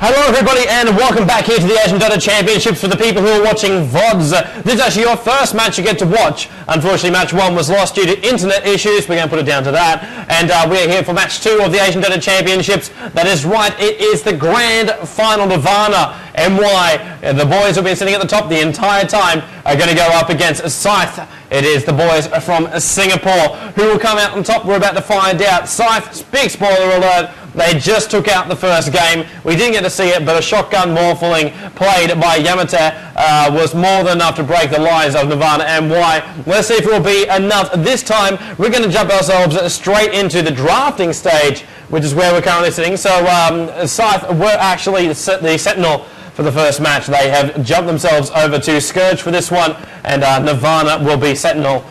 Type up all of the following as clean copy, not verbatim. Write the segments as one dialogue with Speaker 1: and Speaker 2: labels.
Speaker 1: Hello everybody and welcome back here to the Asian DOTA Championships. For the people who are watching VODs, this is actually your first match you get to watch. Unfortunately, match 1 was lost due to internet issues. We're going to put it down to that. And we're here for match 2 of the Asian DOTA Championships. That is right, it is the grand final. Nirvana.MY. The boys who have been sitting at the top the entire time are going to go up against Scythe. It is the boys from Singapore who will come out on top. We're about to find out. Scythe, big spoiler alert, they just took out the first game. We didn't get to see it, but a shotgun morphling played by Yamate was more than enough to break the lines of Nirvana.MY. Let's see if it will be enough this time. We're going to jump ourselves straight into the drafting stage, which is where we're currently sitting. So Scythe were actually the Sentinel for the first match. They have jumped themselves over to Scourge for this one, and Nirvana will be Sentinel.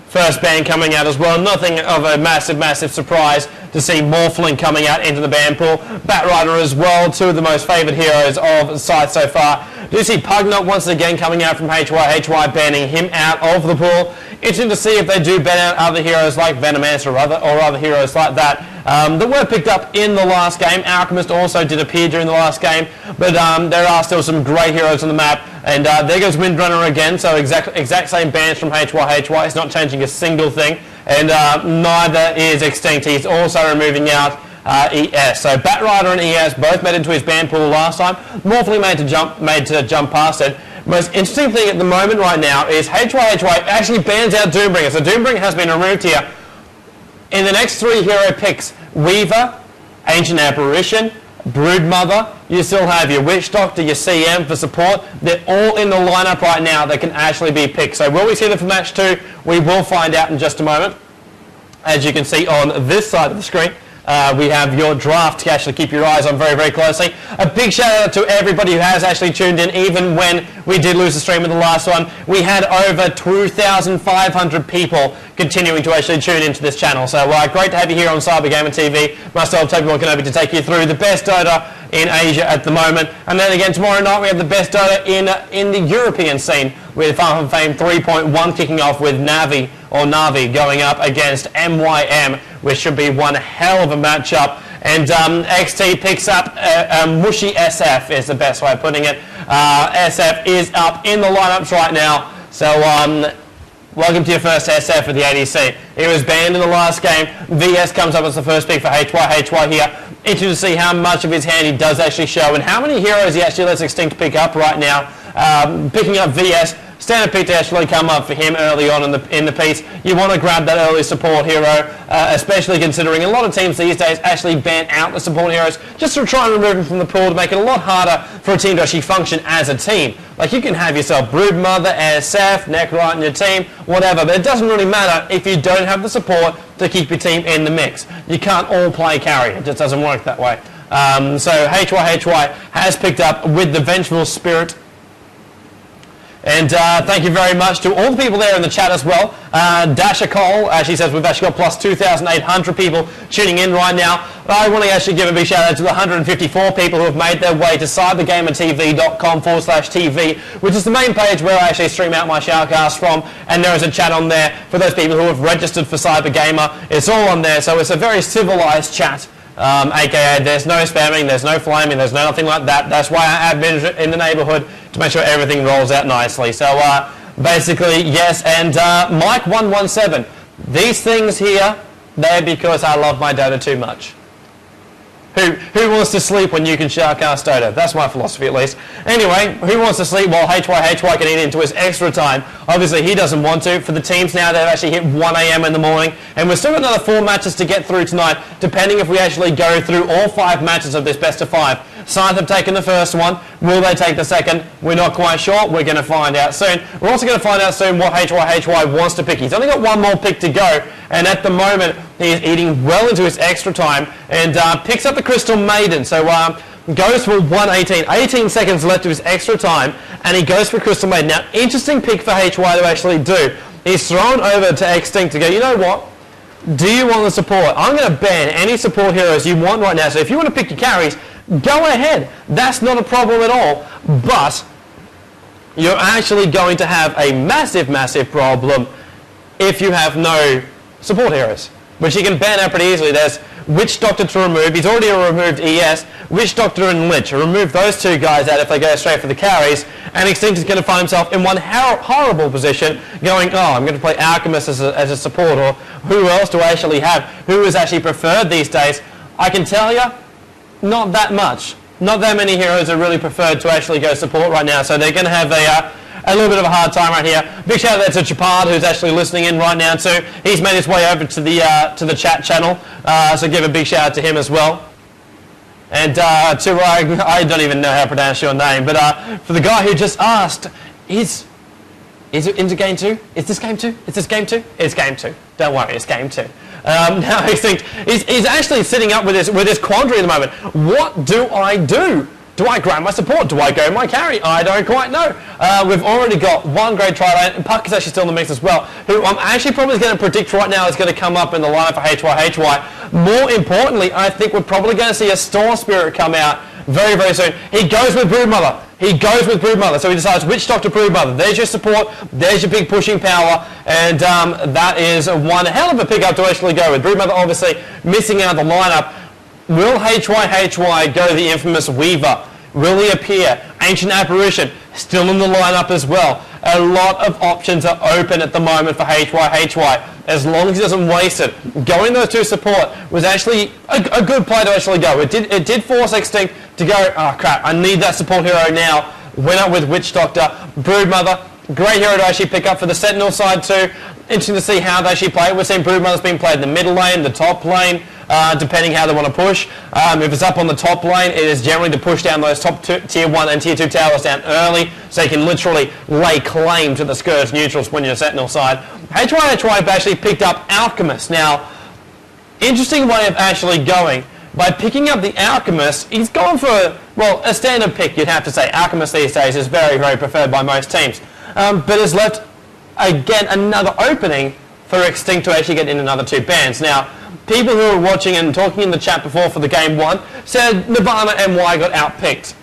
Speaker 1: First ban coming out as well. Nothing of a massive surprise to see Morphling coming out into the ban pool. Batrider as well, two of the most favoured heroes of Scythe so far. Do you see Pugnut once again coming out from HY banning him out of the pool. Interesting to see if they do ban out other heroes like Venomance or other heroes like that that were picked up in the last game. Alchemist also did appear during the last game, but there are still some great heroes on the map. And there goes Windrunner again, so exact same bans from HY. It's not changing a single thing. And neither is Extinct. He's also removing out ES. So Batrider and ES both made into his ban pool last time. Morphling made to jump past it. Most interesting thing at the moment right now is HY actually bans out Doombringer. So Doombringer has been removed here. In the next 3 hero picks, Weaver, Ancient Apparition, Broodmother, you still have your Witch Doctor, your CM for support. They're all in the lineup right now that can actually be picked. So will we see them for match 2? We will find out in just a moment. As you can see on this side of the screen, we have your draft to actually keep your eyes on very closely. A big shout out to everybody who has actually tuned in, even when we did lose the stream in the last one. We had over 2,500 people continuing to actually tune into this channel. So great to have you here on CyberGamer TV. Myself, Tobi Wan, to take you through the best Dota in Asia at the moment. And then again tomorrow night we have the best Dota in the European scene, with Far From Fame 3.1 kicking off with Navi going up against MYM, which should be one hell of a matchup. And XT picks up Mushy SF is the best way of putting it. SF is up in the lineups right now. So welcome to your first SF for the ADC. He was banned in the last game. VS comes up as the first pick for HY here. Interesting to see how much of his hand he does actually show and how many heroes he actually lets Extinct pick up right now. Picking up VS, standard pick to actually come up for him early on in the piece. You want to grab that early support hero, especially considering a lot of teams these days actually ban out the support heroes just to try and remove them from the pool to make it a lot harder for a team to actually function as a team. Like, you can have yourself Broodmother, SF, Necrite in your team, whatever, but it doesn't really matter if you don't have the support to keep your team in the mix. You can't all play carry. It just doesn't work that way. So HY has picked up with the Vengeful Spirit. And thank you very much to all the people there in the chat as well. Dasha Cole, she says we've actually got plus 2,800 people tuning in right now. I want to actually give a big shout out to the 154 people who have made their way to cybergamertv.com/TV, which is the main page where I actually stream out my shoutcast from. And there is a chat on there for those people who have registered for CyberGamer. It's all on there, so it's a very civilized chat. AKA there's no spamming, there's no flaming, there's nothing like that. That's why I have been in the neighborhood to make sure everything rolls out nicely. So basically, yes, and Mike117, these things here, they're because I love my Dota too much. Who wants to sleep when you can shoutcast Dota? That's my philosophy, at least. Anyway, who wants to sleep while HY can eat into his extra time? Obviously, he doesn't want to. For the teams now, they've actually hit 1 a.m. in the morning, and we've still got another 4 matches to get through tonight, depending if we actually go through all 5 matches of this best of 5. Scythe have taken the first one. Will they take the second? We're not quite sure. We're going to find out soon. We're also going to find out soon what HY wants to pick. He's only got 1 more pick to go, and at the moment, he is eating well into his extra time and picks up the Crystal Maiden. So goes for 118. 18 seconds left of his extra time, and he goes for Crystal Maiden. Now, interesting pick for HY to actually do. He's thrown over to Extinct to go, you know what? Do you want the support? I'm going to ban any support heroes you want right now. So if you want to pick your carries, go ahead. That's not a problem at all. But you're actually going to have a massive problem if you have no support heroes, which you can ban out pretty easily. There's which Doctor to remove. He's already removed ES, which Doctor and Lich. Remove those two guys out if they go straight for the carries, and Extinct is going to find himself in one horrible position, going, oh, I'm going to play Alchemist as a support, or who else do I actually have? Who is actually preferred these days? I can tell you, not that much. Not that many heroes are really preferred to actually go support right now, so they're going to have a little bit of a hard time right here. Big shout out to Chapard, who's actually listening in right now too. He's made his way over to the chat channel, so give a big shout out to him as well. And I don't even know how to pronounce your name, but for the guy who just asked, is it into game 2? Is this game 2? Is this game 2? It's game 2. Don't worry, it's game 2. Now he's actually sitting up with this quandary at the moment. What do I do? Do I grab my support? Do I go my carry? I don't quite know. We've already got one great try, and Puck is actually still in the mix as well, who I'm actually probably going to predict right now is going to come up in the lineup for HY. More importantly, I think we're probably going to see a Storm Spirit come out very, very soon. He goes with Broodmother. So he decides which Doctor Broodmother. There's your support, there's your big pushing power, and that is one hell of a pickup to actually go with. Broodmother obviously missing out of the lineup. Will HY go the infamous Weaver? Will he appear? Ancient Apparition, still in the lineup as well. A lot of options are open at the moment for HY. As long as he doesn't waste it. Going those two support was actually a good play to actually go. It did force Extinct to go, oh crap, I need that support hero now. Went up with Witch Doctor, Broodmother. Great hero to actually pick up for the Sentinel side too. Interesting to see how they actually play it. We're seeing Broodmother's being played in the middle lane, the top lane, depending how they want to push. If it's up on the top lane, it is generally to push down those top tier 1 and tier 2 towers down early, so you can literally lay claim to the Scourge neutrals when you're a Sentinel side. HY have actually picked up Alchemist. Now, interesting way of actually going. By picking up the Alchemist, he's gone for, a standard pick, you'd have to say. Alchemist these days is very, very preferred by most teams. But has left, again, another opening for Extinct to actually get in another 2 bans. Now, people who are watching and talking in the chat before for the game 1 said Nirvana.MY got outpicked.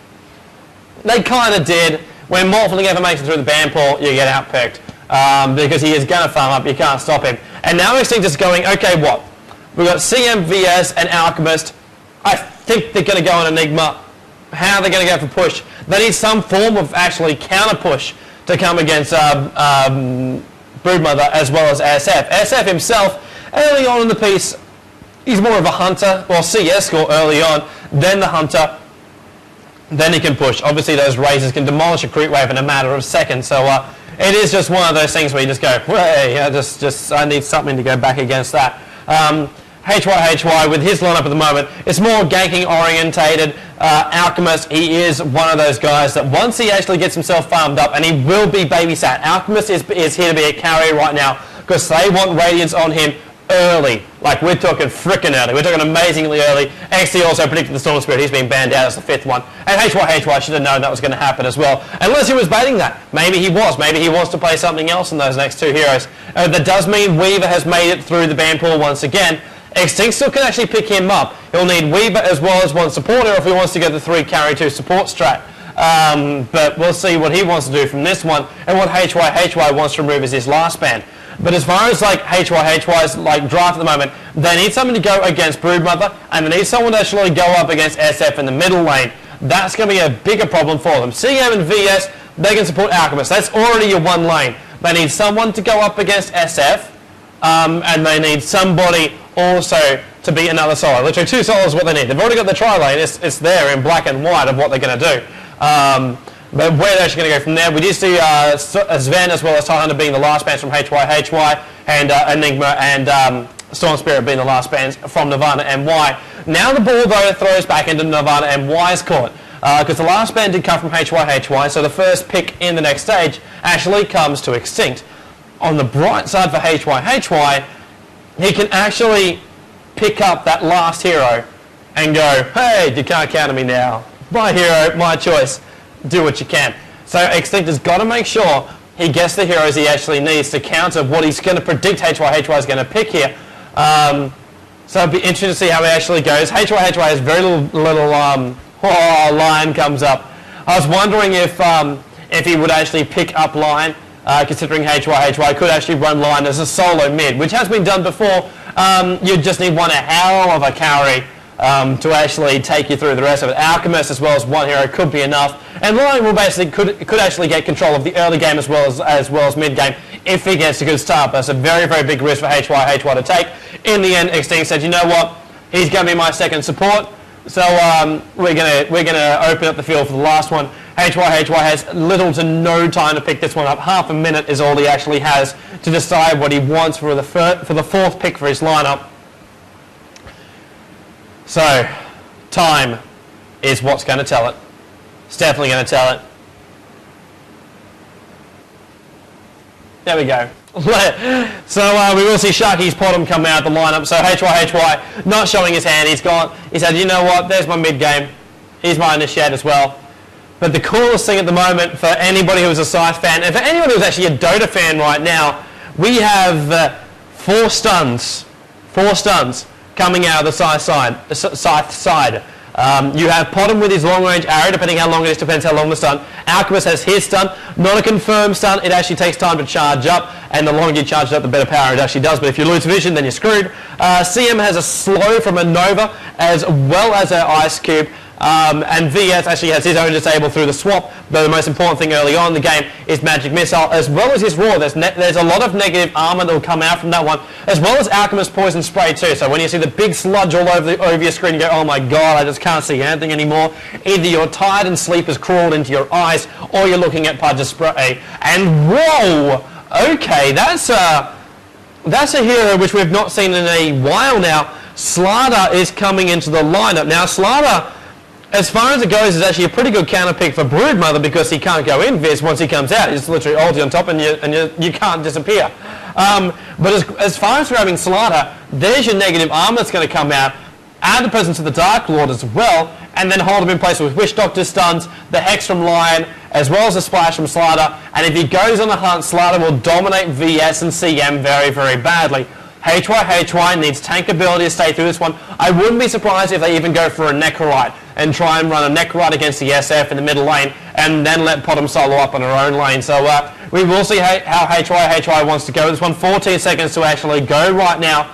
Speaker 1: They kind of did. When Morphling ever makes it through the ban pool, you get outpicked. Because he is going to farm up, you can't stop him. And now Extinct is going, okay, what? We've got CM, VS, and Alchemist. I think they're going to go on Enigma. How are they going to go for push? They need some form of actually counter push to come against Broodmother as well as SF. SF himself, early on in the piece, he's more of a hunter, CS score early on, then the hunter, then he can push. Obviously those razors can demolish a creep wave in a matter of seconds, so it is just one of those things where you just go, hey, I need something to go back against that. HY with his lineup at the moment, it's more ganking orientated. Alchemist, he is one of those guys that once he actually gets himself farmed up, and he will be babysat. Alchemist is here to be a carry right now because they want Radiance on him early. Like, we're talking frickin' early. We're talking amazingly early. XD also predicted the Storm Spirit. He's been banned out as the 5th one. And HY should have known that was going to happen as well. Unless he was baiting that. Maybe he was. Maybe he wants to play something else in those next 2 heroes. That does mean Weaver has made it through the ban pool once again. Extinct still can actually pick him up. He'll need Weaver as well as one supporter if he wants to go the 3 carry 2 support strat. But we'll see what he wants to do from this one. And what HY wants to remove is his last ban. But as far as like HY's like draft at the moment, they need someone to go against Broodmother, and they need someone to actually go up against SF in the middle lane. That's going to be a bigger problem for them. CM and VS, they can support Alchemist. That's already your one lane. They need someone to go up against SF, and they need somebody also to be another solo. Literally 2 solos is what they need. They've already got the tri lane. It's there in black and white of what they're going to do. But where they're actually going to go from there, we did see Sven as well as Tidehunter being the last bans from HY, and Enigma and Storm Spirit being the last bans from Nirvana.MY. Now the ball, though, throws back into Nirvana.MY's court. Because the last ban did come from HY, so the first pick in the next stage actually comes to Extinct. On the bright side for HY, he can actually pick up that last hero and go, hey, you can't counter me now. My hero, my choice. Do what you can. So Extinct has got to make sure he gets the heroes he actually needs to counter what he's going to predict HY is going to pick here. So it'll be interesting to see how it actually goes. HY has very little line comes up. I was wondering if he would actually pick up line, considering HY could actually run line as a solo mid, which has been done before, you just need one hell of a carry to actually take you through the rest of it. Alchemist as well as one hero could be enough, and Lion will basically could actually get control of the early game as well as mid game if he gets a good start. But it's a very, very big risk for HY to take. In the end, Extinct said, you know what, he's going to be my second support, so we're gonna open up the field for the last one. HY has little to no time to pick this one up. Half a minute is all he actually has to decide what he wants for the fourth pick for his lineup. So, time is what's going to tell it. It's definitely going to tell it. There we go. So we will see Sharky's Potom come out of the lineup. So HY not showing his hand. He said, you know what, there's my mid game. He's my initiate as well. But the coolest thing at the moment for anybody who's a Scythe fan, and for anybody who's actually a Dota fan right now, we have 4 stuns coming out of the Scythe side. You have Potom with his long range arrow, depending how long it is, depends how long the stun. Alchemist has his stun, not a confirmed stun, it actually takes time to charge up, and the longer you charge it up, the better power it actually does, but if you lose vision, then you're screwed. CM has a slow from a Nova, as well as an Ice Cube, and VS actually has his own disable through the swap, but the most important thing early on in the game is Magic Missile, as well as his Roar. There's a lot of negative armor that will come out from that one, as well as Alchemist Poison Spray too, so when you see the big sludge all over your screen, you go, oh my god, I just can't see anything anymore. Either you're tired and sleep has crawled into your eyes, or you're looking at Pudge Spray, and whoa! Okay, that's a hero which we've not seen in a while now. Slardar is coming into the lineup. Now Slardar, as far as it goes, is actually a pretty good counter pick for Broodmother because he can't go in Viz once he comes out. He's literally ulti on top and you can't disappear. But as far as grabbing Slardar, there's your negative armor that's going to come out. Add the presence of the Dark Lord as well, and then hold him in place with Wish Doctor stuns, the Hex from Lion, as well as the Splash from Slardar. And if he goes on the hunt, Slardar will dominate VS and CM very, very badly. HY needs tank ability to stay through this one. I wouldn't be surprised if they even go for a Necrorite and try and run a Necrorite against the SF in the middle lane and then let Potom solo up on her own lane. So we will see how HY wants to go. This one 14 seconds to actually go right now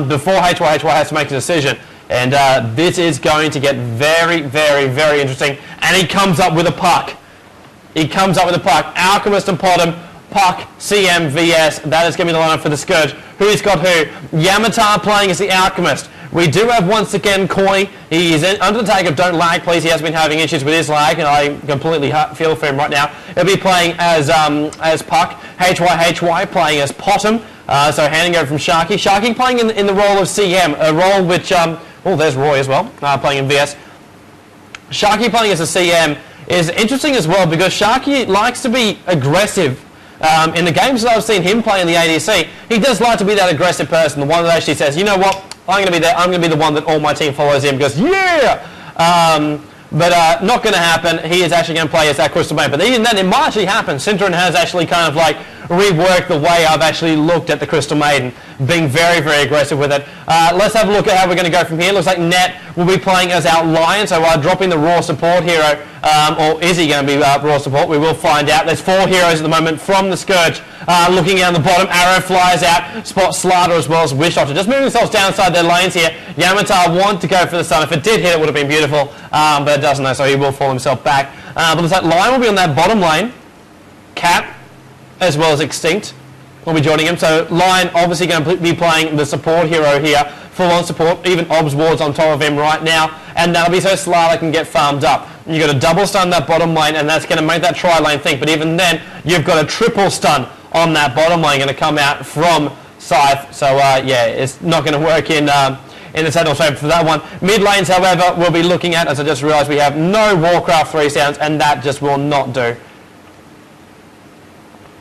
Speaker 1: before HY has to make a decision. And this is going to get very, very, very interesting. And he comes up with a puck. Alchemist and Potom. Puck, CM, VS, that is going to be the lineup for the Scourge. Who's got who? Yamatar playing as the Alchemist. We do have once again Koi. He is under the tag of don't lag please. He has been having issues with his lag and I completely feel for him right now. He'll be playing as Puck. HY playing as Potom. So handing over from Sharky. Sharky playing in the role of CM, a role which, oh there's Roy as well, playing in VS. Sharky playing as a CM is interesting as well because Sharky likes to be aggressive. In the games that I've seen him play in the ADC, he does like to be that aggressive person, the one that actually says, you know what, I'm going to be there, I'm going to be the one that all my team follows in because, yeah! But not going to happen. He is actually going to play as that Crystal Maiden. But even then, it might actually happen. Syndron has actually kind of like reworked the way I've actually looked at the Crystal Maiden, being very, very aggressive with it. Let's have a look at how we're going to go from here. Looks like Net will be playing as our Lion, so dropping the Raw support hero, or is he going to be Raw support? We will find out. There's 4 heroes at the moment from the Scourge. Looking down the bottom, Arrow flies out, spots Slardar as well as Wish Doctor. Just moving themselves down inside their lanes here. Yamatar want to go for the stun. If it did hit, it would have been beautiful, but it doesn't though, so he will fall himself back. But looks like Lion will be on that bottom lane. Cat, as well as Extinct, will be joining him. So Lion obviously going to be playing the support hero here, full-on support, even Obs Ward's on top of him right now, and that'll be so Slardar can get farmed up. You've got a double stun that bottom lane, and that's going to make that tri-lane think, but even then, you've got a triple stun on that bottom lane going to come out from Scythe. So yeah, it's not going to work in the Sentinel shape for that one. Mid lanes, however, we'll be looking at, as I just realised, we have no Warcraft 3 sounds, and that just will not do.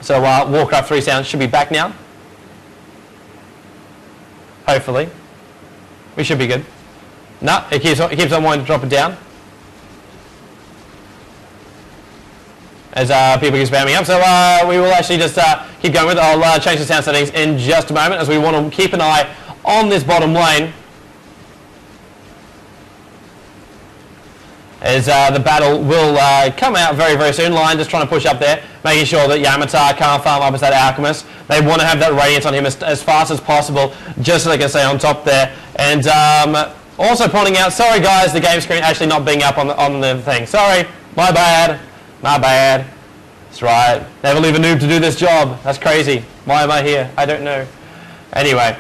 Speaker 1: So Warcraft 3 sounds should be back now. Hopefully. We should be good. No, it keeps on wanting to drop it down. As people keep spamming up. So we will actually just keep going with it. I'll change the sound settings in just a moment as we want to keep an eye on this bottom lane. as the battle will come out very, very soon. Lion just trying to push up there, making sure that Yamatar can't farm up as that Alchemist. They want to have that Radiance on him as fast as possible, just so they can stay on top there. And also pointing out, sorry guys, the game screen actually not being up on the thing. Sorry, my bad, my bad. That's right, never leave a noob to do this job. That's crazy. Why am I here? I don't know. Anyway,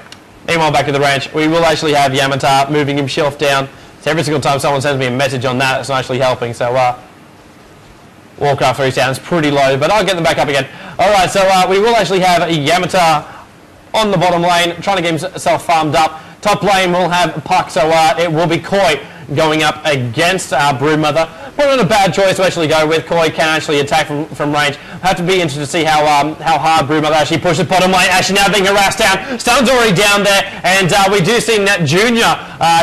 Speaker 1: meanwhile back at the ranch, we will actually have Yamatar moving himself down. So every single time someone sends me a message on that, it's not actually helping. So Warcraft 3 sounds pretty low, but I'll get them back up again. Alright, so we will actually have Yamatar on the bottom lane, trying to get himself farmed up. Top lane will have Puck, so it will be Koi going up against Broodmother. Probably not a bad choice to actually go with. Koi can actually attack from range. Have to be interested to see how hard Broodmother actually pushes bottom lane. Actually now being harassed down. Stun's already down there, and we do see Net Jr.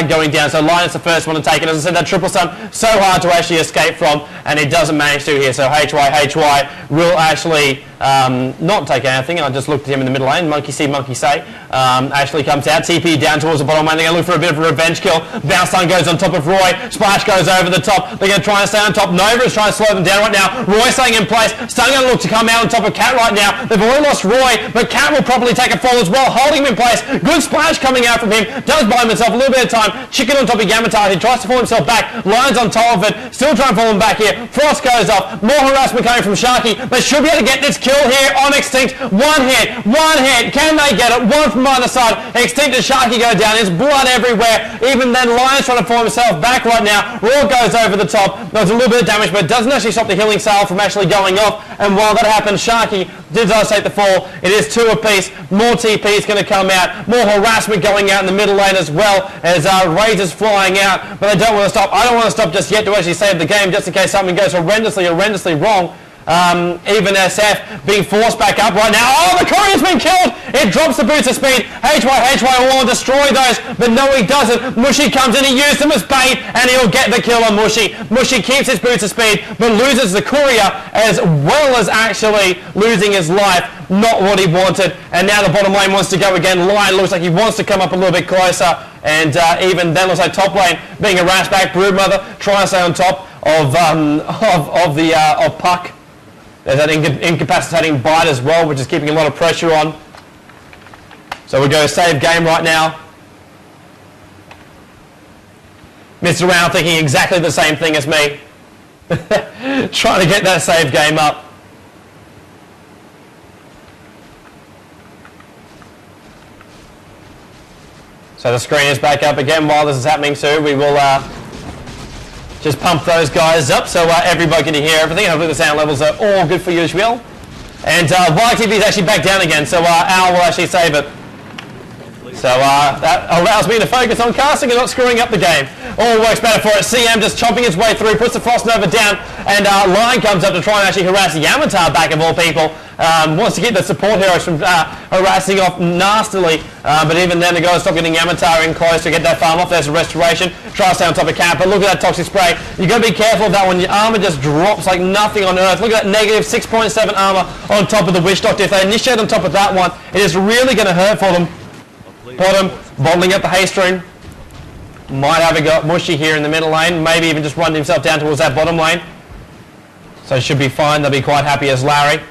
Speaker 1: Going down. So Lion's the first one to take it. As I said, that triple stun so hard to actually escape from, and he doesn't manage to here. So HY will actually not take anything. I just looked at him in the middle lane. Monkey see, monkey say. Ashley comes out. TP down towards the bottom lane. They're going to look for a bit of a revenge kill. Bounce stun goes on top of Roy. Splash goes over the top. They're going to try and stay on top. Nova is trying to slow them down right now. Roy staying in place. Stun going to look to come out on top of Cat right now. They've already lost Roy, but Cat will probably take a fall as well, holding him in place. Good splash coming out from him. Does buy himself a little bit of time. Chicken on top of Yamatar. He tries to fall himself back. Lion's on top of it. Still trying to fall him back here. Frost goes off. More harassment coming from Sharky. They should be able to get this kill here on Extinct. One hit. Can they get it? One from either side. Extinct and Sharky go down. There's blood everywhere. Even then, Lion's trying to fall himself back right now. Raw goes over the top. There's a little bit of damage, but it doesn't actually stop the healing sail from actually going off. And while that happens, Sharky does take the fall. It is 2 apiece. More TP is going to come out. More harassment going out in the middle lane as well, as Razor's flying out. But they don't want to stop. I don't want to stop just yet to actually save the game, just in case something goes horrendously wrong. Even SF being forced back up right now. Oh, the courier's been killed! It drops the boots of speed. HY will destroy those, but no, he doesn't. Mushy comes in, he used them as bait, and he'll get the kill on Mushy. Mushy keeps his boots of speed, but loses the courier, as well as actually losing his life. Not what he wanted, and now the bottom lane wants to go again. Lion looks like he wants to come up a little bit closer, and even then looks like top lane being harassed back. Broodmother trying to stay on top of Puck. There's that incapacitating bite as well, which is keeping a lot of pressure on. So we go save game right now. Missed around thinking exactly the same thing as me. Trying to get that save game up. So the screen is back up again while this is happening too. We will just pump those guys up so everybody can hear everything. Hopefully the sound levels are all good for you as well. And YTV is actually back down again, so Al will actually save it. So that allows me to focus on casting and not screwing up the game. All works better for it. CM just chomping his way through, puts the Frost Nova down, and Lion comes up to try and actually harass Yamatar back of all people. Wants to keep the support heroes from harassing off nastily, but even then the guys stop getting Yamatar in close to get that farm off. There's a restoration. Try to stay on top of Camp, but look at that toxic spray. You've got to be careful of that one. Your armor just drops like nothing on earth. Look at that negative 6.7 armor on top of the Witch Doctor. If they initiate on top of that one, it is really going to hurt for them. Bottom, bottling up the haste rune. Might have got Mushy here in the middle lane. Maybe even just run himself down towards that bottom lane. So should be fine. They'll be quite happy as Larry.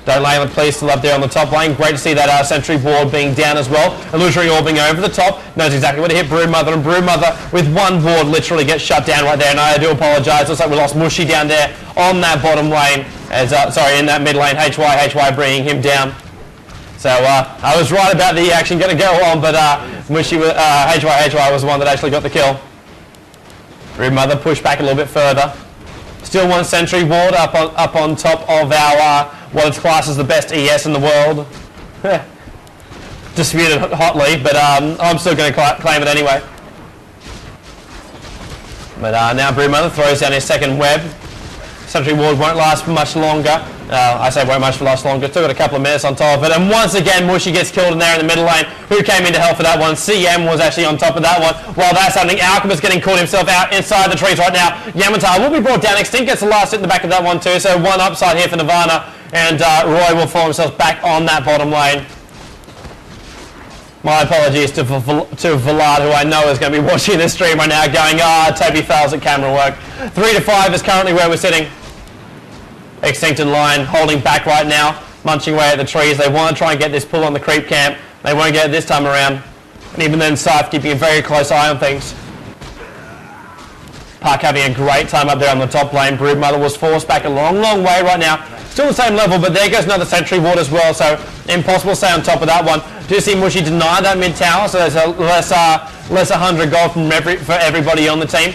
Speaker 1: Don't lay the police still up there on the top lane. Great to see that sentry ward being down as well. Illusory orbing over the top. Knows exactly where to hit Broodmother. And Broodmother with one ward literally gets shut down right there. And I do apologise. Looks like we lost Mushy down there on that bottom lane. As sorry, in that mid lane. HY bringing him down. So I was right about the action going to go on, but Mushy, HY was the one that actually got the kill. Broodmother pushed back a little bit further. Still one sentry ward up on top of our what is classed as the best ES in the world. Disputed hotly, but I'm still going to claim it anyway. But now Broodmother throws down his second web. Sentry ward won't last for much longer. I say won't last longer. Still got a couple of minutes on top of it. And once again, Mushy gets killed in there in the middle lane. Who came into hell for that one? CM was actually on top of that one. While that's happening, Alchemist getting caught himself out inside the trees right now. Yamatar will be brought down. Extinct gets the last hit in the back of that one too. So one upside here for Nirvana. And Roy will fall himself back on that bottom lane. My apologies to Vlad, who I know is going to be watching this stream right now, going, Toby fails at camera work. 3 to 5 is currently where we're sitting. Extincted line holding back right now, munching away at the trees. They want to try and get this pull on the creep camp. They won't get it this time around. And even then, Scythe keeping a very close eye on things. Puck having a great time up there on the top lane. Broodmother was forced back a long, long way right now. Still the same level, but there goes another sentry ward as well, so impossible to stay on top of that one. Do see Mushy deny that mid tower, so there's a less 100 gold for everybody on the team.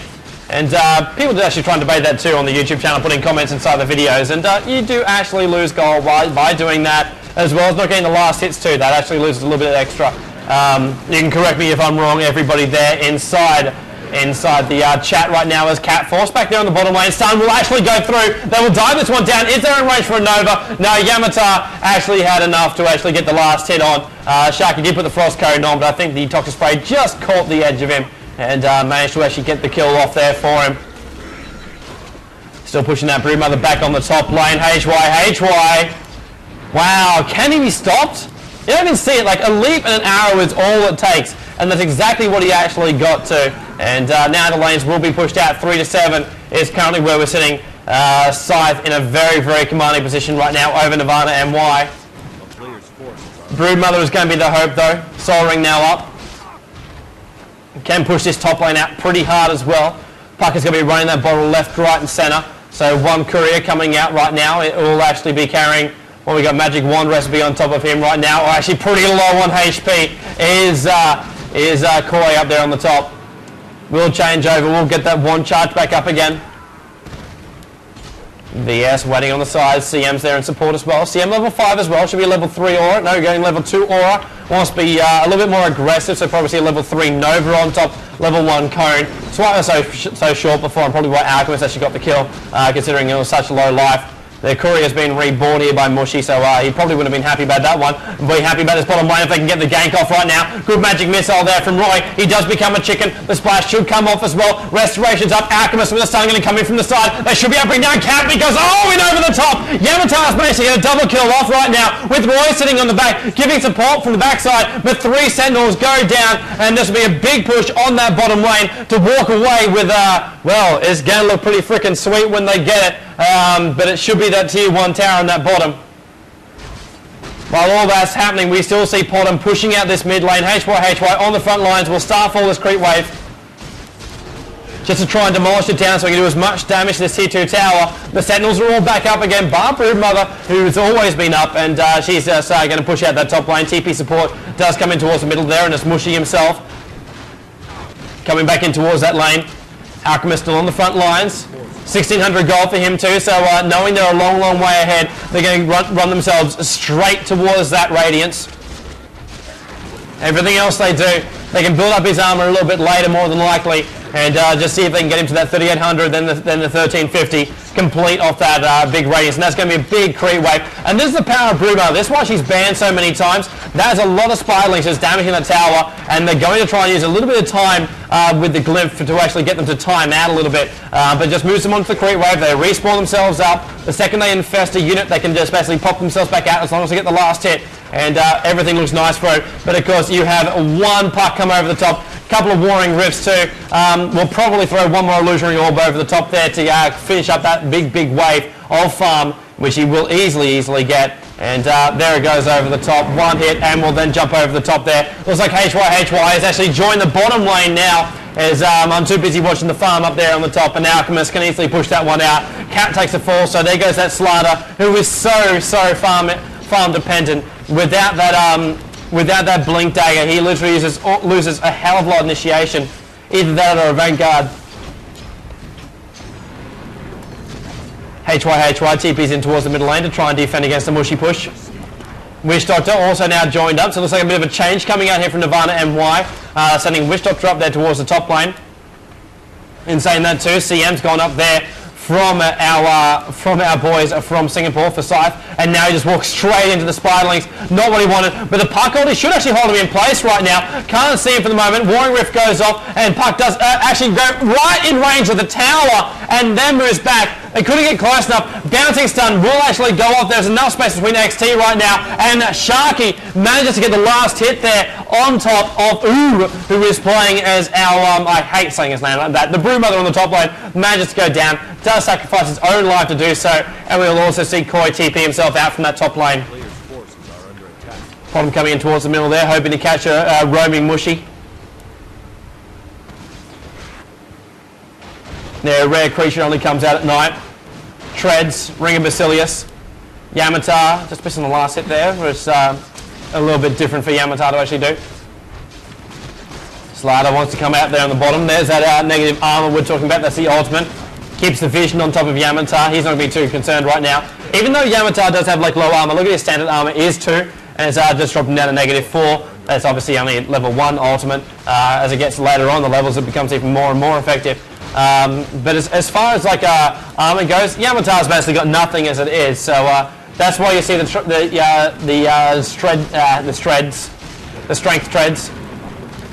Speaker 1: And people do actually try and debate that too on the YouTube channel, putting comments inside the videos. And you do actually lose gold by doing that, as well as not getting the last hits too. That actually loses a little bit extra. You can correct me if I'm wrong, everybody there inside the chat right now as Cat Force back there on the bottom lane. Stun will actually go through. They will dive this one down. Is there in range for a Nova? No, Yamatar actually had enough to actually get the last hit on. Sharky did put the Frost Code on, but I think the Toxic Spray just caught the edge of him and managed to actually get the kill off there for him. Still pushing that Broodmother back on the top lane. HY. Wow, can he be stopped? You don't even see it. Like a leap and an arrow is all it takes. And that's exactly what he actually got to. And now the lanes will be pushed out. 3 to 7 is currently where we're sitting. Scythe in a very, very commanding position right now over Nirvana.MY. Broodmother is going to be the hope though. Soul Ring now up. Can push this top lane out pretty hard as well. Puck is going to be running that bottle left, right and centre. So one courier coming out right now. It will actually be carrying... Well, we got Magic Wand Recipe on top of him right now. Actually pretty low on HP is Koi up there on the top. We'll change over. We'll get that wand charge back up again. VS waiting on the side. CM's there in support as well. CM level 5 as well. Should be a level 3 aura. No, going level 2 aura. Wants to be a little bit more aggressive, so probably see a level 3 Nova on top. Level 1 Cone. That's why it was so short before, and probably why Alchemist actually got the kill, considering it was such low life. The courier has been reborn here by Mushy, so he probably wouldn't have been happy about that one. Be happy about this bottom lane if they can get the gank off right now. Good magic missile there from Roy. He does become a chicken. The splash should come off as well. Restoration's up. Alchemist with a stun going to come in from the side. They should be able to bring down Cat because, in over the top. Yamatar's managed to get a double kill off right now with Roy sitting on the back, giving support from the backside. But 3 Sentinels go down, and this will be a big push on that bottom lane to walk away with, well, it's going to look pretty freaking sweet when they get it. But it should be that tier 1 tower on that bottom. While all that's happening, we still see Potom pushing out this mid lane. HY on the front lines will starfall this creep wave. Just to try and demolish it down so we can do as much damage to this tier 2 tower. The Sentinels are all back up again. Bar Broodmother, who's always been up, and she's going to push out that top lane. TP support does come in towards the middle there, and it's Mushy himself coming back in towards that lane. Alchemist still on the front lines. 1600 gold for him too, so knowing they're a long, long way ahead, they're going to run themselves straight towards that Radiance. Everything else they do, they can build up his armor a little bit later more than likely, and just see if they can get him to that 3800, then the 1350, complete off that big Radiance, and that's going to be a big creep wave. And this is the power of Broodmother. This is why she's banned so many times. That is a lot of Spiderlings just damaging the tower, and they're going to try and use a little bit of time with the Glyph to actually get them to time out a little bit, but just moves them onto the creep wave. They respawn themselves up. The second they infest a unit, they can just basically pop themselves back out as long as they get the last hit, and everything looks nice for it. But of course, you have one puck come over the top. Couple of Warring Rifts too. We'll probably throw one more Illusionary Orb over the top there to finish up that big wave of farm, which he will easily get. And there it goes over the top. One hit, and we'll then jump over the top there. Looks like HY has actually joined the bottom lane now, as I'm too busy watching the farm up there on the top, and Alchemist can easily push that one out. Cat takes the fall, so there goes that Slider, who is so farm dependent. Without that Blink Dagger, he literally loses a hell of a lot of initiation. Either that or a Vanguard. HY TP's in towards the middle lane to try and defend against the Mushy push. Witch Doctor also now joined up, so it looks like a bit of a change coming out here from Nirvana.MY, sending Witch Doctor up there towards the top lane. In saying that too, CM's gone up there from our boys from Singapore for Scythe, and now he just walks straight into the Spiderlings. Not what he wanted, but the Puck holder should actually hold him in place right now. Can't see him for the moment. Warring Rift goes off, and Puck does actually go right in range of the tower, and then moves back. They couldn't get close enough. Bouncing stun will actually go off. There's enough space between XT right now. And Sharky manages to get the last hit there on top of Ooh, who is playing as our, I hate saying his name like that, the Broodmother on the top lane, manages to go down, does sacrifice his own life to do so, and we'll also see Koi TP himself out from that top lane. Bottom coming in towards the middle there, hoping to catch a roaming Mushy. Their rare creature only comes out at night. Treads, Ring of Basilius. Yamatar, just missing the last hit there, was a little bit different for Yamatar to actually do. Slider wants to come out there on the bottom. There's that negative armor we're talking about, that's the ultimate. Keeps the vision on top of Yamatar. He's not going to be too concerned right now. Even though Yamatar does have like low armor, look at his standard armor is 2, and it's just dropping down to -4. That's obviously only level 1 ultimate. As it gets later on the levels, it becomes even more and more effective. But as far as like armor goes, Yamatar's basically got nothing as it is. So that's why you see the strength treads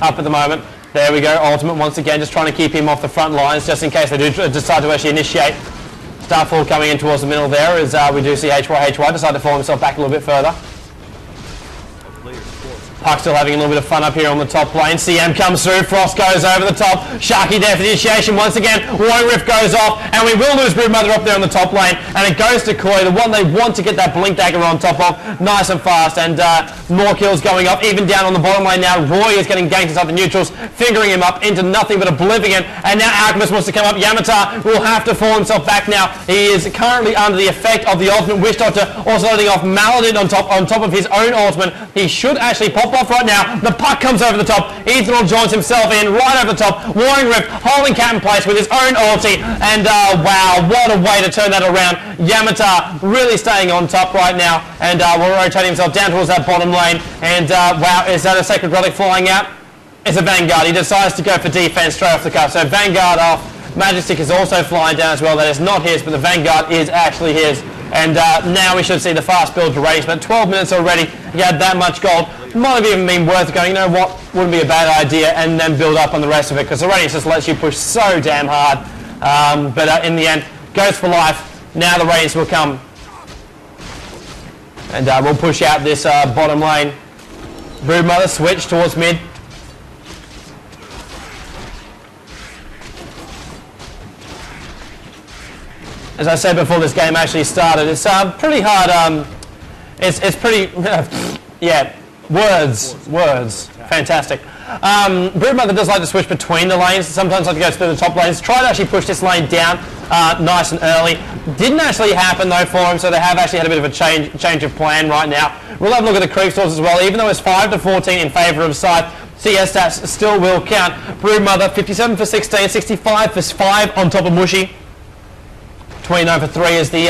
Speaker 1: up at the moment. There we go, ultimate once again, just trying to keep him off the front lines, just in case they do decide to actually initiate. Starfall coming in towards the middle there as we do see HY decide to fall himself back a little bit further. Puck still having a little bit of fun up here on the top lane. CM comes through, Frost goes over the top. Sharky there for the initiation once again. Warring Rift goes off, and we will lose Broodmother up there on the top lane. And it goes to Koi, the one they want to get that Blink Dagger on top of. Nice and fast, and more kills going up. Even down on the bottom lane now, Roy is getting ganked inside the neutrals, fingering him up into nothing but oblivion. And now Alchemist wants to come up. Yamatar will have to fall himself back now. He is currently under the effect of the ultimate Wish Doctor, also letting off Maladin on top of his own ultimate. He should actually pop off right now. The puck comes over the top. Ethanol joins himself in right over the top. Warring Rift holding Cat in place with his own ulti. And wow, what a way to turn that around. Yamatar really staying on top right now. And will rotate himself down towards that bottom lane. And wow, is that a Sacred Relic flying out? It's a Vanguard. He decides to go for defense straight off the cuff. So Vanguard off. Majestic is also flying down as well. That is not his, but the Vanguard is actually his. And now we should see the fast build derangement. 12 minutes already. He had that much gold. Might have even been worth going, you know what, wouldn't be a bad idea, and then build up on the rest of it, because the Radiance just lets you push so damn hard. But in the end, goes for life. Now the Radiance will come. And we'll push out this bottom lane. Broodmother switch towards mid. As I said before this game actually started, it's pretty hard. It's pretty, yeah. Words, fantastic. Broodmother does like to switch between the lanes, sometimes like to go through the top lanes. Try to actually push this lane down nice and early. Didn't actually happen though for him, so they have actually had a bit of a change of plan right now. We'll have a look at the creep source as well, even though it's 5-14 in favour of Scythe. CS stats still will count. Broodmother, 57 for 16, 65 for 5 on top of Mushy. 29 for 3 is the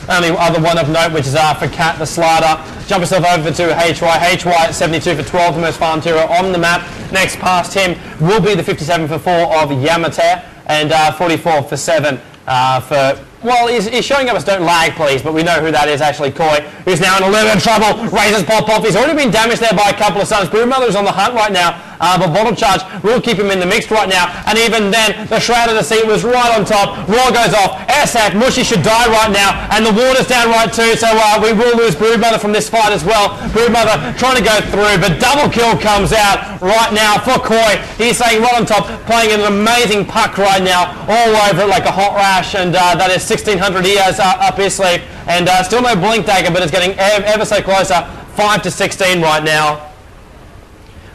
Speaker 1: only other one of note, which is for Cat the Slider. Jump yourself over to HY, 72 for 12, the most farmed hero on the map. Next past him will be the 57 for 4 of Yamatar, and 44 for 7 for... Well, he's showing up as don't lag, please, but we know who that is, actually Koi, who's now in a little bit of trouble. Razors pop off. He's already been damaged there by a couple of stuns. Broodmother is on the hunt right now, but Bottle Charge will keep him in the mix right now. And even then, the Shroud of the Sea was right on top. Roar goes off. Airsack, Mushy should die right now, and the water's down right too, so we will lose Broodmother from this fight as well. Broodmother trying to go through, but double kill comes out right now for Koi. He's staying right on top, playing an amazing puck right now, all over it like a hot rash, and that is 1600 he has up his sleeve, and still no Blink Dagger, but it's getting ever so closer. 5-16 right now.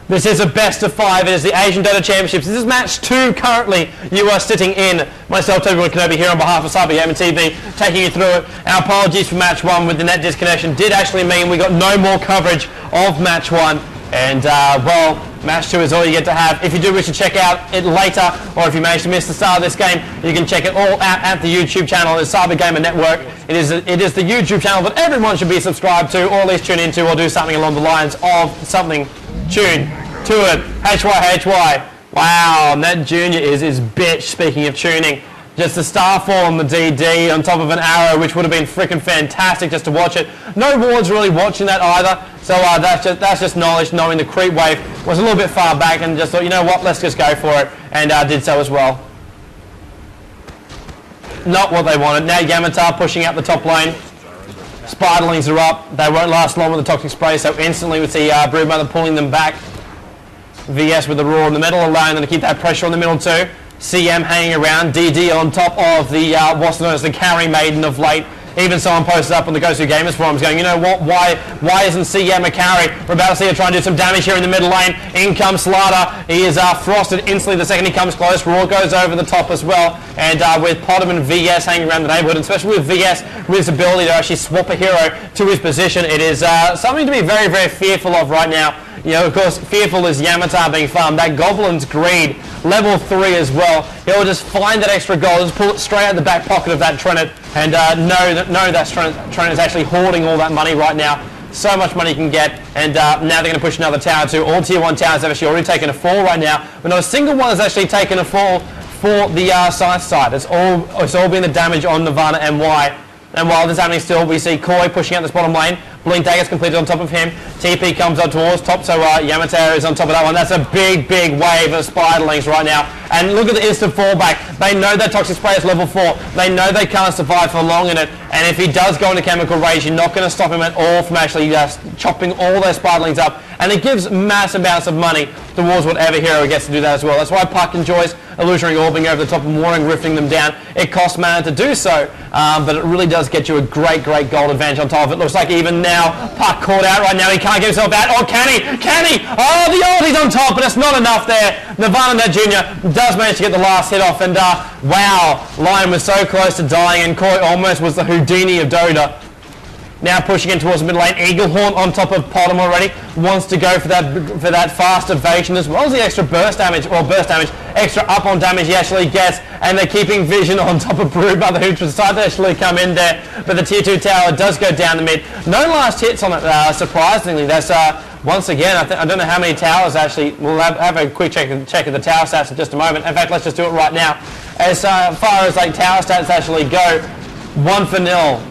Speaker 1: This is a best of 5. It is the Asian Dota Championships. This is match 2 currently. You are sitting in. Myself, Tobi Wan here on behalf of CyberGamer TV, taking you through it. Our apologies for match 1 with the net disconnection. Did actually mean we got no more coverage of match 1. And, well, match 2 is all you get to have. If you do wish to check out it later, or if you manage to miss the start of this game, you can check it all out at the YouTube channel. It's CyberGamer Network. It is the YouTube channel that everyone should be subscribed to, or at least tune into, or do something along the lines of something. Tune to it. HY. Wow, and that Junior is his bitch, speaking of tuning. Just the Starfall on the DD on top of an arrow, which would have been freaking fantastic just to watch it. No wards really watching that either, so that's just knowledge, knowing the creep wave was a little bit far back, and just thought, you know what, let's just go for it, and did so as well. Not what they wanted. Now Yamatar pushing out the top lane. Spiderlings are up. They won't last long with the toxic spray, so instantly we see Broodmother pulling them back. VS with the Roar in the middle, allowing them to keep that pressure on the middle too. CM hanging around. DD on top of the what's known as the carry maiden of late. Even someone posted up on the GoToGamers forums going, you know what, why isn't CM a carry? We're about to see her try and do some damage here in the middle lane. In comes Slaughter. He is frosted instantly the second he comes close. Raw goes over the top as well. And with Potem and VS hanging around the neighborhood, and especially with VS, with his ability to actually swap a hero to his position, it is something to be very, very fearful of right now. You know, of course, fearful is Yamatar being farmed. That Goblin's Greed, level 3 as well. He'll just find that extra gold, just pull it straight out the back pocket of that Trinit, and know that Trinit is actually hoarding all that money right now. So much money you can get, and now they're going to push another tower too. All tier 1 towers have actually already taken a fall right now, but not a single one has actually taken a fall for the Scythe side. It's all been the damage on Nirvana.MY. And while this is happening still, we see Koi pushing out this bottom lane. Blink Dagger's completed on top of him. TP comes up towards top, so Yamatar is on top of that one. That's a big, big wave of Spiderlings right now. And look at the instant fallback. They know that Toxic Spray is level 4. They know they can't survive for long in it. And if he does go into Chemical Rage, you're not going to stop him at all from actually chopping all their Spiderlings up. And it gives mass amounts of money towards whatever hero gets to do that as well. That's why Puck enjoys Illusionary Orbing over the top and Warring, rifting them down. It costs mana to do so, but it really does get you a great, great gold advantage on top of it. Looks like even now, Puck caught out right now. He can't get himself out. Oh, can he? Can he? Oh, the ulti's on top, but it's not enough there. Nirvana.MY Jr. does manage to get the last hit off, and wow, Lion was so close to dying, and Koi almost was the Houdini of Dota. Now pushing in towards the middle lane. Eaglehorn on top of Potem already. Wants to go for that fast evasion as well as the extra burst damage, extra up on damage he actually gets. And they're keeping Vision on top of Broodmother, who decided to actually come in there. But the tier 2 tower does go down the mid. No last hits on it, surprisingly. That's once again, I don't know how many towers actually. We'll have a quick check of the tower stats in just a moment. In fact, let's just do it right now. As far as like tower stats actually go, 1-0.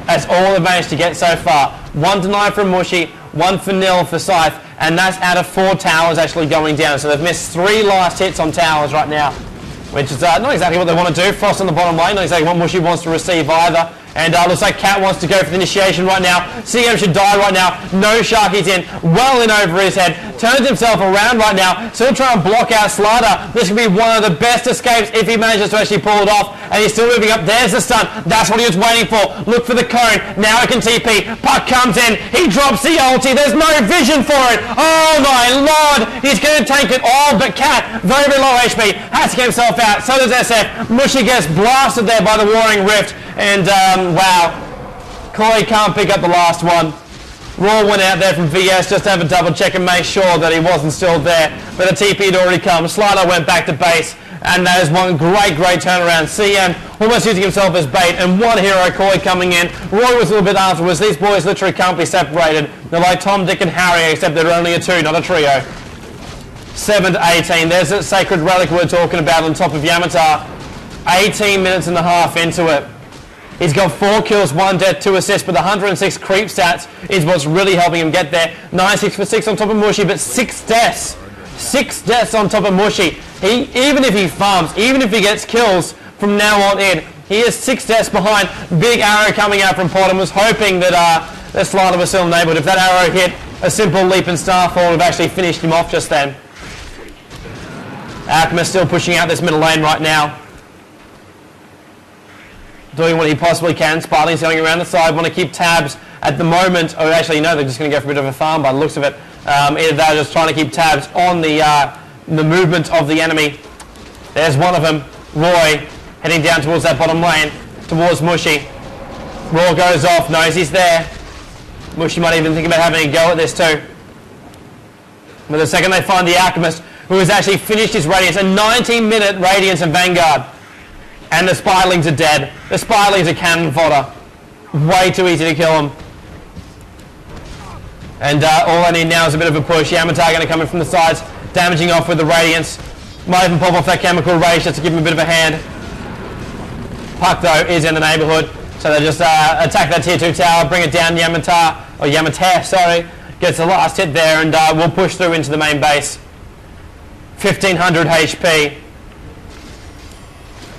Speaker 1: That's all they've managed to get so far. 1-9 from Mushy, 1-0 for Scythe, and that's out of 4 towers actually going down. So they've missed 3 last hits on towers right now, which is not exactly what they want to do. Frost on the bottom lane, not exactly what Mushy wants to receive either. And looks like Cat wants to go for the initiation right now. CM should die right now. No Sharky's in. Well in over his head. Turns himself around right now. Still trying to block out Slaughter. This could be one of the best escapes if he manages to actually pull it off. And he's still moving up. There's the stun. That's what he was waiting for. Look for the cone. Now it can TP. Puck comes in. He drops the ulti. There's no vision for it. Oh my lord. He's going to take it all. But Cat, very, very low HP, has to get himself out. So does SF. Mushy gets blasted there by the Warring Rift. And wow, Koi can't pick up the last one. Raw went out there from VS just to have a double check and make sure that he wasn't still there. But the TP had already come. Slider went back to base. And that is one great, great turnaround. CM almost using himself as bait. And one hero, Koi, coming in. Roy was a little bit afterwards. These boys literally can't be separated. They're like Tom, Dick and Harry, except they're only a 2, not a trio. 7-18. There's that Sacred Relic we're talking about on top of Yamatar. 18 minutes and a half into it. He's got 4 kills, 1 death, 2 assists, but the 106 creep stats is what's really helping him get there. 9-6 for 6 on top of Mushy, but 6 deaths. 6 deaths on top of Mushy. Even if he farms, even if he gets kills from now on in, he is 6 deaths behind. Big arrow coming out from Potem. Was hoping that the Slider was still in the neighborhood. If that arrow hit, a simple leap and starfall would have actually finished him off just then. Alchemist still pushing out this middle lane right now, doing what he possibly can. Sparling's going around the side, want to keep tabs at the moment. Oh, actually, no, they're just going to go for a bit of a farm by the looks of it. Either they're just trying to keep tabs on the movement of the enemy. There's one of them, Roy, heading down towards that bottom lane, towards Mushy. Raw goes off, knows he's there. Mushy might even think about having a go at this too. But the second they find the Alchemist, who has actually finished his Radiance, a 19-minute Radiance and Vanguard. And the Spiderlings are dead. The Spiderlings are cannon fodder. Way too easy to kill them. And all I need now is a bit of a push. Yamatar going to come in from the sides, damaging off with the Radiance. Might even pop off that Chemical Rage just to give him a bit of a hand. Puck, though, is in the neighborhood. So they just attack that tier 2 tower, bring it down. Yamatar, sorry, gets the last hit there, and we'll push through into the main base. 1500 HP.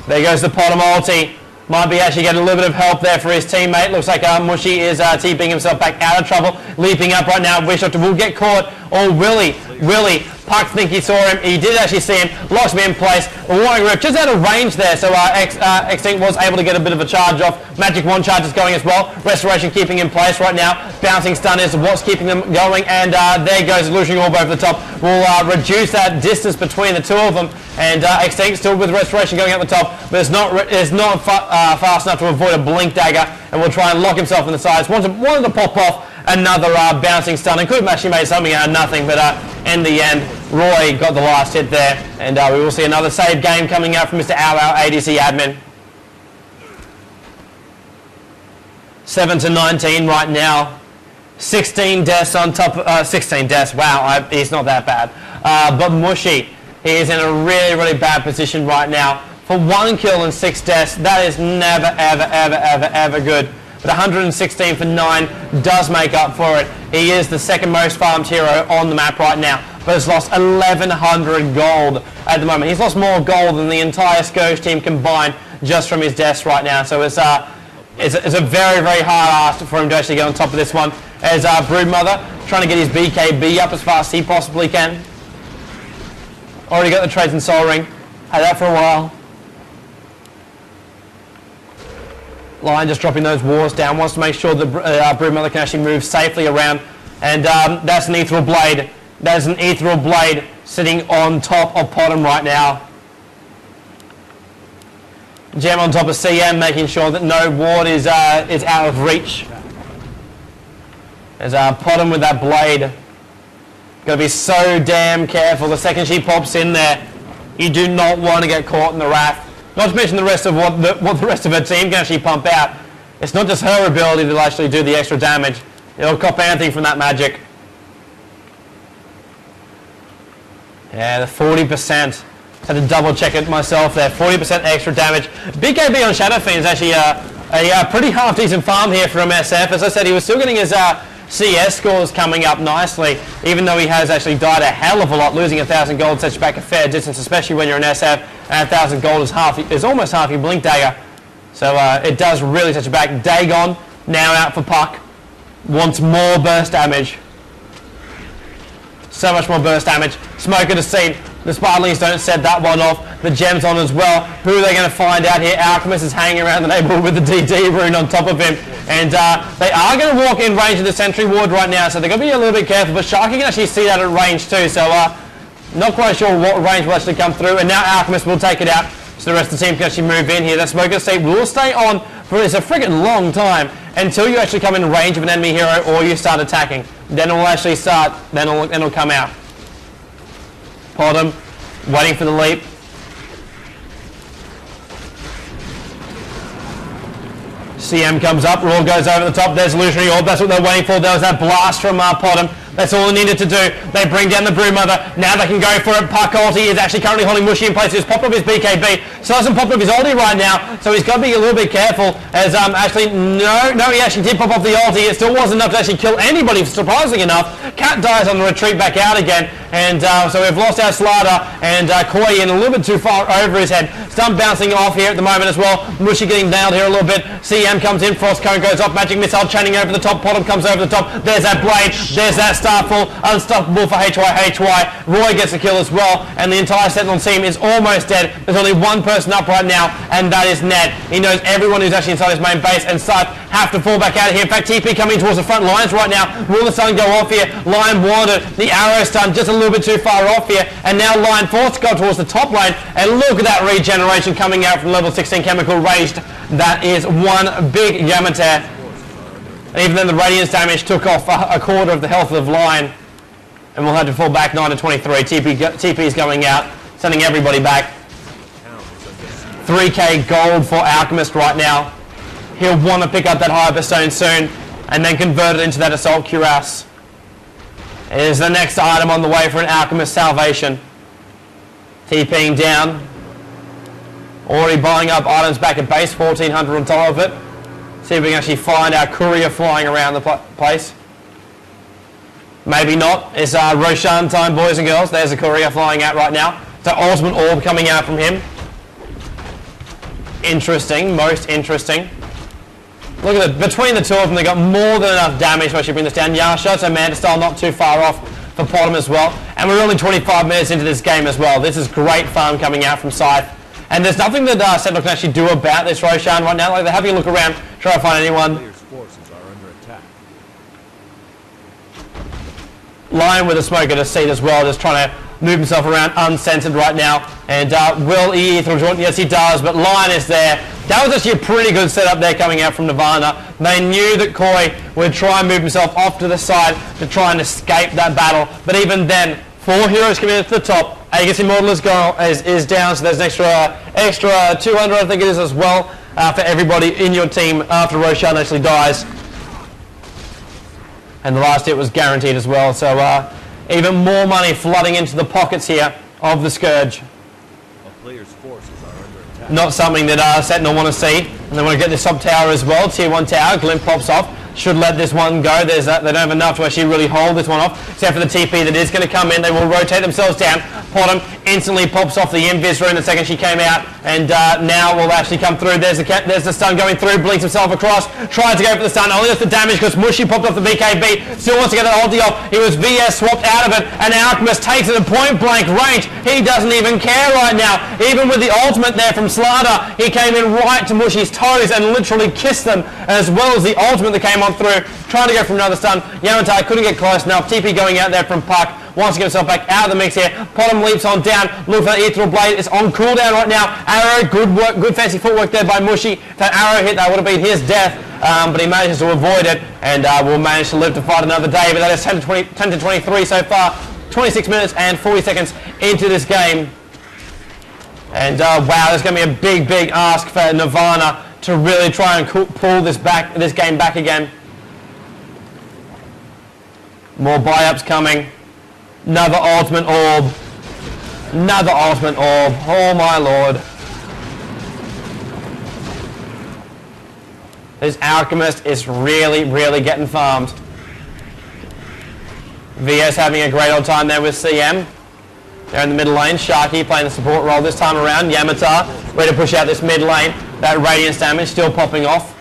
Speaker 1: There goes the Potem ulti. Might be actually getting a little bit of help there for his teammate. Looks like Mushy is TPing himself back out of trouble. Leaping up right now. Wishdoctor will get caught. Or will he? Puck think he saw him. He did actually see him. Locks him in place. A warning rip just out of range there. So Extinct was able to get a bit of a charge off. Magic Wand charge is going as well. Restoration keeping in place right now. Bouncing stun is what's keeping them going. And there goes Illusionary Orb over the top. Will reduce that distance between the two of them. And Extinct still with Restoration going up the top. But it's not fast enough to avoid a Blink Dagger. And will try and lock himself in the sides. Wanted to pop off another bouncing stun, and could have actually made something out of nothing, but in the end, Roy got the last hit there, and we will see another save game coming out from Mr. Our ADC admin. 7-19 right now. 16 deaths on top. 16 deaths. Wow, he's not that bad. But Mushy, he is in a really bad position right now. For 1 kill and 6 deaths, that is never, ever good. But 116 for 9 does make up for it. He is the second most farmed hero on the map right now, but has lost 1,100 gold at the moment. He's lost more gold than the entire Scourge team combined just from his deaths right now. So it's a very hard ask for him to actually get on top of this one. As Broodmother trying to get his BKB up as fast as he possibly can. Already got the Trades and Soul Ring. Had that for a while. Lion just dropping those wars down, wants to make sure that Broodmother can actually move safely around. And that's an Ethereal Blade. That is an Ethereal Blade sitting on top of Potom right now. Gem on top of CM, making sure that no ward is out of reach. There's Potom with that blade. Got to be so damn careful. The second she pops in there, you do not want to get caught in the wrath. Not to mention the rest of what the rest of her team can actually pump out. It's not just her ability to actually do the extra damage. It'll cop anything from that magic. Yeah, the 40%. Had to double check it myself there. 40% extra damage. BKB on Shadow Fiend is actually a pretty half decent farm here from SF. As I said, he was still getting his CS scores coming up nicely, even though he has actually died a hell of a lot. Losing 1,000 gold sets you back a fair distance, especially when you're an SF, and 1,000 gold is almost half your Blink Dagger. So it does really set you back. Dagon now out for Puck. Wants more burst damage. So much more burst damage. Smoker to Seed. The Spartlings don't set that one off. The Gem's on as well. Who are they going to find out here? Alchemist is hanging around the neighborhood with the DD rune on top of him. And they are going to walk in range of the Sentry Ward right now, so they're going to be a little bit careful. But Sharky can actually see that at range too, so not quite sure what range will actually come through. And now Alchemist will take it out, so the rest of the team can actually move in here. That Smoker State will stay on for a freaking long time until you actually come in range of an enemy hero or you start attacking. Then it will actually start, then it'll come out. Potom waiting for the leap. CM comes up, Raw goes over the top, there's Illusionary Orb, that's what they're waiting for. There was that blast from Potom. That's all they needed to do. They bring down the Broodmother. Now they can go for it. Puck ulti is actually currently holding Mushy in place. He's popped up his BKB. So doesn't pop up his ulti right now. So he's got to be a little bit careful. As actually, no, he actually did pop off the ulti. It still wasn't enough to actually kill anybody, surprisingly enough. Cat dies on the retreat back out again. And so we've lost our Slider and Koi in a little bit too far over his head. Stun bouncing off here at the moment as well. Mushy getting nailed here a little bit. CM comes in. Frost Cone goes off. Magic Missile chaining over the top. Potom comes over the top. There's that blade. There's that Starfall. Unstoppable for HY. Roy gets a kill as well. And the entire Sentinel team is almost dead. There's only one person up right now. And that is Ned. He knows everyone who's actually inside his main base. And Scythe have to fall back out of here. In fact, TP coming towards the front lines right now. Will the stun go off here? Lion wanted the arrow stun just a little bit too far off here. And now Lion forced to go towards the top lane. And look at that regeneration coming out from level 16 Chemical Raged. That is one big Yamate. Even then the Radiance damage took off a quarter of the health of Lion. And we'll have to fall back 9-23. TP is going out, sending everybody back. 3k gold for Alchemist right now. He'll want to pick up that Hyperstone soon and then convert it into that Assault Cuirass. It is the next item on the way for an Alchemist Salvation. TPing down. Already buying up items back at base, 1400 on top of it. See if we can actually find our courier flying around the place. Maybe not. It's Roshan time, boys and girls. There's a courier flying out right now. So Ultimate Orb coming out from him. interesting, most interesting. Look at it, between the two of them, they got more than enough damage to actually bring this down. Yasha, so Manta style not too far off for bottom as well. And we're only 25 minutes into this game as well. This is great farm coming out from Scythe. And there's nothing that Sentinel can actually do about this Roshan right now. Like, they're having a look around, try to find anyone. Lion with a smoke at a seat as well, just trying to move himself around uncensored right now. And will he through joint? Yes, he does, but Lion is there. That was actually a pretty good setup there coming out from Nirvana. They knew that Koi would try and move himself off to the side to try and escape that battle. But even then, 4 heroes coming in to the top. Aegis Immortal is down, so there's an extra 200, I think it is, as well, for everybody in your team after Roshan actually dies. And the last hit was guaranteed as well, so even more money flooding into the pockets here of the Scourge.
Speaker 2: A player's forces are under attack.
Speaker 1: Not something that Sentinel want to see. And they want to get this top tower as well. Tier 1 tower, Glint pops off. Should let this one go. They don't have enough to actually really hold this one off. Except for the TP that is going to come in. They will rotate themselves down. Bottom instantly pops off the Invis rune the second she came out. And now will actually come through. There's the stun going through. Blinks himself across. Tries to go for the stun. Only has the damage because Mushy popped off the BKB. Still wants to get that ulti off. He was VS swapped out of it. And Alchemist takes it at point blank range. He doesn't even care right now. Even with the ultimate there from Slaughter, he came in right to Mushy's toes and literally kissed them, as well as the ultimate that came on through, trying to go for another stun. Yamatai couldn't get close enough. TP going out there from Puck. Wants to get himself back out of the mix here. Bottom leaps on down. Look for that Ethereal Blade. It's on cooldown right now. Arrow, good work, good fancy footwork there by Mushy. If that arrow hit, that would have been his death. But he manages to avoid it and will manage to live to fight another day. But that is 10 to 23 so far. 26 minutes and 40 seconds into this game. And wow, there's going to be a big ask for Nirvana to really try and pull this game back again. More buy-ups coming. Another ultimate orb. Another ultimate orb. Oh my lord. This Alchemist is really getting farmed. VS having a great old time there with CM. They're in the middle lane. Sharky playing the support role this time around. Yamatar ready to push out this mid lane. That Radiance damage still popping off.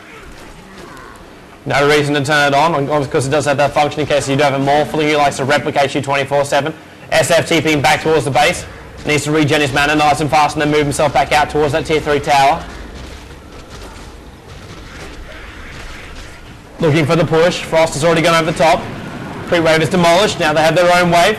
Speaker 1: No reason to turn it on, because it does have that function in case you do have a Morphling who likes to replicate you 24/7. SF TPing back towards the base. Needs to regen his mana nice and fast and then move himself back out towards that tier 3 tower. Looking for the push. Frost has already gone over the top. Creep wave is demolished. Now they have their own wave.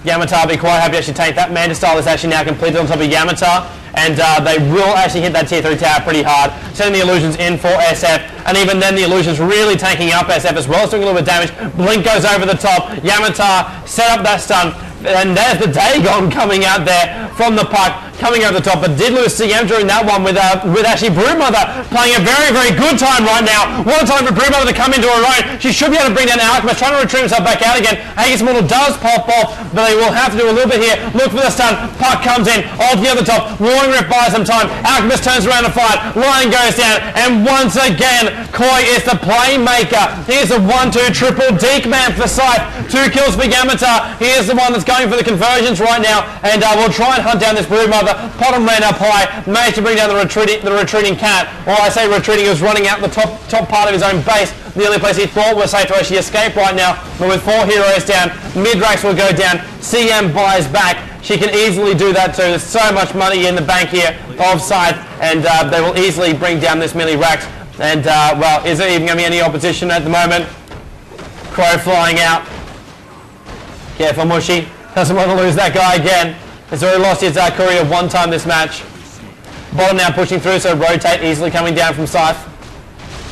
Speaker 1: Yamatar will be quite happy to actually take that. Manta style is actually now completed on top of Yamatar. And they will actually hit that tier 3 tower pretty hard. Sending the illusions in for SF. And even then the illusions really tanking up SF as well. It's doing a little bit of damage. Blink goes over the top. Yamatar set up that stun. And there's the Dagon coming out there from the puck, coming over the top, but did lose CM during that one with actually Broodmother playing a very good time right now. What a time for Broodmother to come into her own. She should be able to bring down Alchemist, trying to retrieve himself back out again. Aegis Immortal does pop off, but they will have to do a little bit here. Look for the stun. Puck comes in, off the other top. Roaring Rift buys some time. Alchemist turns around to fight. Lion goes down, and once again, Koi is the playmaker. He is the 1-2 triple deke man for Scythe. 2 kills for Yamatar. He is the one that's going for the conversions right now, and we'll try and hunt down this Broodmother. Bottom ran up high, managed to bring down the retreating cat. Well, I say retreating, he was running out the top part of his own base. The only place he thought was safe to actually escape right now. But with 4 heroes down, mid-racks will go down. CM buys back. She can easily do that too. There's so much money in the bank here of Scythe, and they will easily bring down this melee-racks. And, well, is there even going to be any opposition at the moment? Crow flying out. Careful, Mushy. Doesn't want to lose that guy again. He's already lost his courier one time this match. Bottom now pushing through, so rotate easily coming down from Scythe.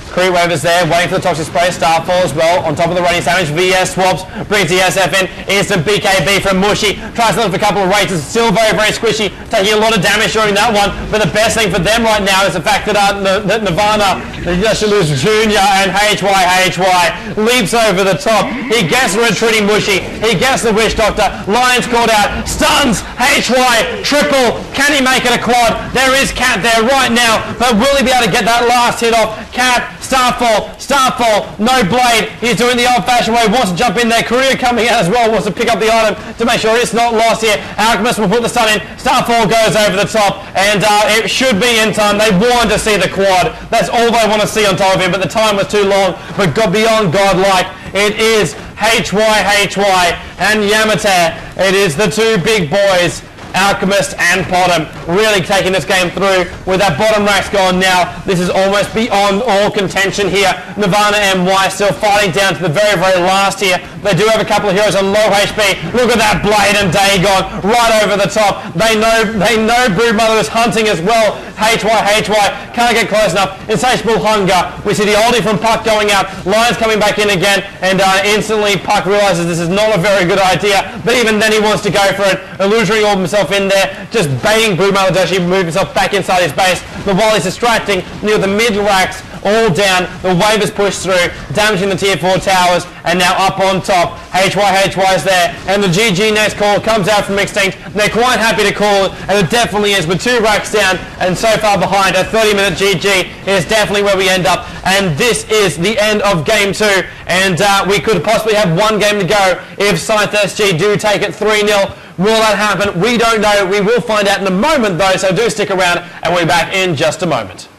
Speaker 1: Creep wave is there, waiting for the toxic spray. Starfall as well, on top of the running damage. VS swaps, brings the SF in. Instant BKB from Mushy. Tries to lift a couple of races, still very squishy. Taking a lot of damage during that one. But the best thing for them right now is the fact that Nirvana, Lose Jr. and HY leaps over the top. He gets the retreating Mushy. He gets the Wish Doctor. Lion's called out. Stuns HY triple. Can he make it a quad? There is Cat there right now. But will he be able to get that last hit off? Cat, Starfall, no blade. He's doing the old-fashioned way, wants to jump in there. Career coming out as well, wants to pick up the item to make sure it's not lost here. Alchemist will put the stun in. Starfall goes over the top, and it should be in time. They wanted to see the quad. That's all they want to see on top of him, but the time was too long. But beyond godlike, it is HY and Yamate. It is the two big boys, Alchemist and Bottom, really taking this game through with that bottom racks gone now. This is almost beyond all contention here. Nirvana.MY still fighting down to the very, very last here. They do have a couple of heroes on low HP. Look at that Blade and Dagon right over the top. They know Broodmother is hunting as well. HY, can't get close enough. Insatiable Hunger. We see the oldie from Puck going out. Lions coming back in again, and instantly Puck realizes this is not a very good idea, but even then he wants to go for it. Illusory orb himself in there, just baiting Broodmother to actually move himself back inside his base. But while he's distracting, near the mid racks, all down, the wave is pushed through, damaging the tier 4 towers, and now up on top, HY is there, and the GG next call comes out from Extinct. They're quite happy to call it, and it definitely is, with 2 racks down, and so far behind, a 30-minute GG is definitely where we end up, and this is the end of Game 2, and we could possibly have 1 game to go if Scythe.SG do take it 3-0. Will that happen? We don't know. We will find out in a moment, though, so do stick around, and we'll be back in just a moment.